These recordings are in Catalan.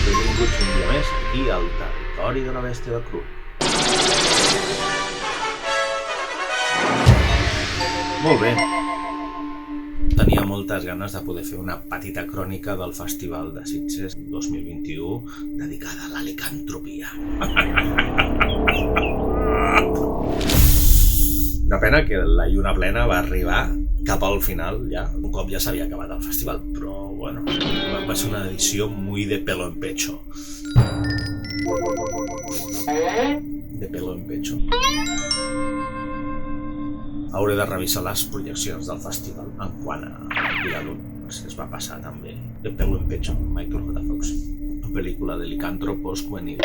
Benvinguts un dia més aquí al territori de la bèstia de Crull. Molt bé. Tenia moltes ganes de poder fer una petita crònica del Festival de Sitges 2021 dedicada a la licantropia. Una pena que la lluna plena va arribar cap al final, ja, un cop ja s'havia acabat el festival, però bueno, va ser una edició muy de pelo en pecho. De pelo en pecho. Hauré de revisar les projeccions del festival en quant a Viadunt, per si es va passar també de pelo en pecho, Michael J. Fox, una pel·lícula de licàntropos juvenil.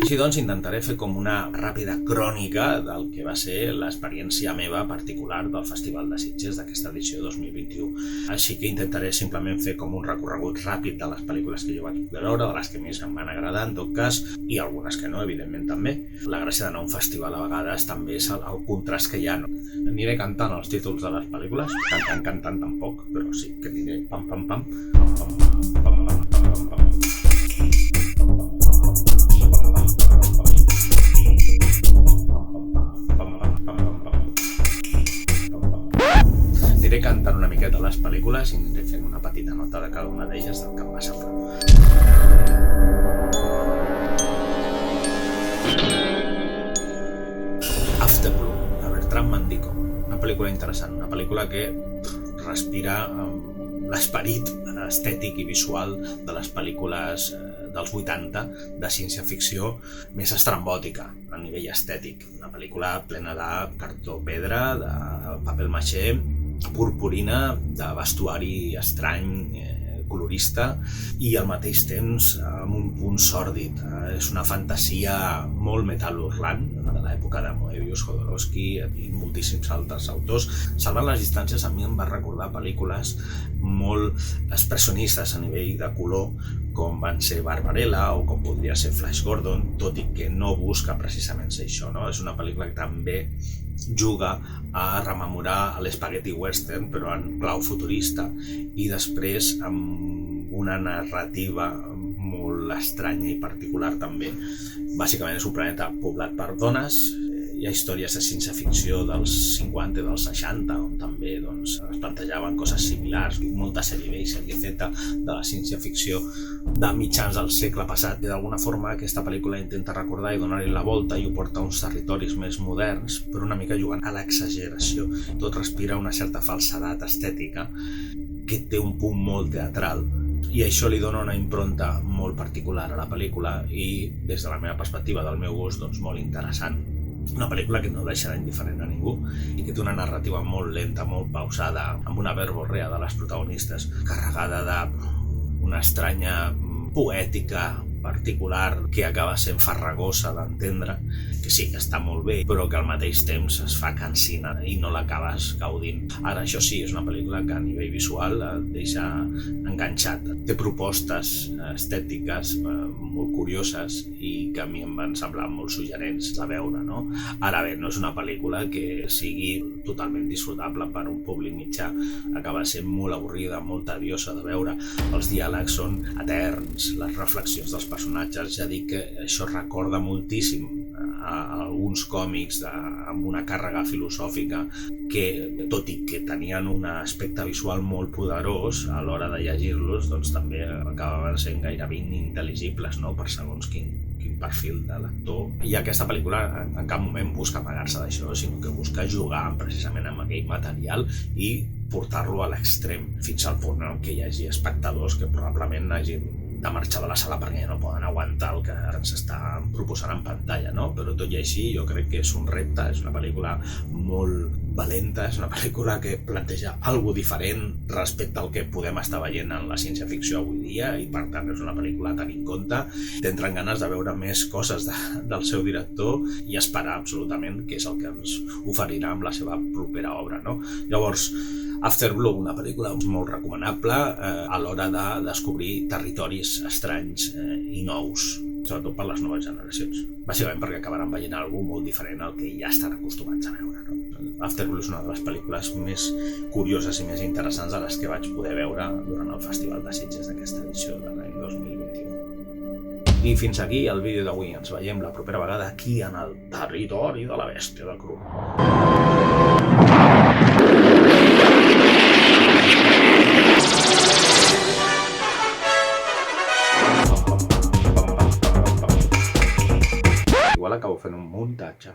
Així doncs, intentaré fer com una ràpida crònica del que va ser l'experiència meva particular del Festival de Sitges d'aquesta edició 2021. Així que intentaré simplement fer com un recorregut ràpid de les pel·lícules que jo vaig poder veure, de les que més em van agradar, en tot cas, i algunes que no, evidentment també. La gràcia d'anar a un festival a vegades també és el contrast que hi ha, no? Aniré cantant els títols de les pel·lícules, cantant tampoc, però sí que aniré pam pam pam, pam pam pam pam pam pam pam. Aniré cantant una miqueta les pel·lícules i aniré fent una petita nota de cada una d'elles del que em va semblar. Afterblue, de Bertrand Mandico. Una pel·lícula interessant, una pel·lícula que respira l'esperit estètic i visual de les pel·lícules dels 80 de ciència-ficció més estrambòtica a nivell estètic. Una pel·lícula plena de cartó pedra, de paper maché, purpurina, de vestuari estrany, colorista i al mateix temps amb un punt sòrdid. És una fantasia molt metal·lurlant de l'època de Moebius, Jodorowsky i moltíssims altres autors. Salvant les distàncies, a mi em va recordar pel·lícules molt expressionistes a nivell de color, com van ser Barbarella o com podria ser Flash Gordon, tot i que no busca precisament ser això, no? És una pel·lícula que també juga a rememorar l'espaghetti western, però en clau futurista, i després amb una narrativa molt estranya i particular també. Bàsicament és un planeta poblat per dones. Hi ha històries de ciència-ficció dels 50 i dels 60, on també es plantejaven coses similars. Molta sèrie B i sèrie Z de la ciència-ficció de mitjans del segle passat. I d'alguna forma aquesta pel·lícula intenta recordar i donar-hi la volta i ho porta a uns territoris més moderns, però una mica jugant a l'exageració. Tot respira una certa falsedat estètica que té un punt molt teatral. I això li dona una impronta molt particular a la pel·lícula i, des de la meva perspectiva, del meu gust, molt interessant. Una pel·lícula que no deixarà indiferent a ningú i que té una narrativa molt lenta, molt pausada, amb una verborrea de les protagonistes carregada d'una estranya poètica particular que acaba sent farragosa d'entendre, que sí que està molt bé, però que al mateix temps es fa cansina i no l'acabes gaudint. Ara, això sí, és una pel·lícula que a nivell visual et deixa enganxat. Té propostes estètiques molt curioses i que a mi em van semblar molt suggerents de veure, no? Ara bé, no és una pel·lícula que sigui totalment disfrutable per un públic mitjà. Acaba sent molt avorrida, molt tediosa de veure. Els diàlegs són eterns, les reflexions dels personatges, ja dic que això recorda moltíssim a alguns còmics amb una càrrega filosòfica que, tot i que tenien un aspecte visual molt poderós a l'hora de llegir-los, també acabaven sent gairebé inintel·ligibles, no?, per segons quin perfil de lector. I aquesta pel·lícula en cap moment busca amagar-se d'això, sinó que busca jugar precisament amb aquell material i portar-lo a l'extrem, fins al punt en què hi hagi espectadors que probablement hagin de marxar de la sala perquè no poden aguantar el que ens està proposant en pantalla, no? Però tot i així jo crec que és un repte, és una pel·lícula molt valenta, és una pel·lícula que planteja alguna diferent respecte al que podem estar veient en la ciència-ficció avui dia i per tant és una pel·lícula a tenir en compte. Tindran ganes de veure més coses del seu director i esperar absolutament què és el que ens oferirà amb la seva propera obra, no? Llavors, Afterblue, una pel·lícula molt recomanable a l'hora de descobrir territoris estranys i nous, sobretot per les noves generacions. Bàsicament perquè acabaran veient alguna molt diferent al que ja estan acostumats a veure, no? Afterblue és una de les pel·lícules més curioses i més interessants a les que vaig poder veure durant el Festival de Sitges d'aquesta edició de l'any 2021. I fins aquí el vídeo d'avui. Ens veiem la propera vegada aquí en el territori de la bèstia de Cru. Igual acabo fent un muntatge.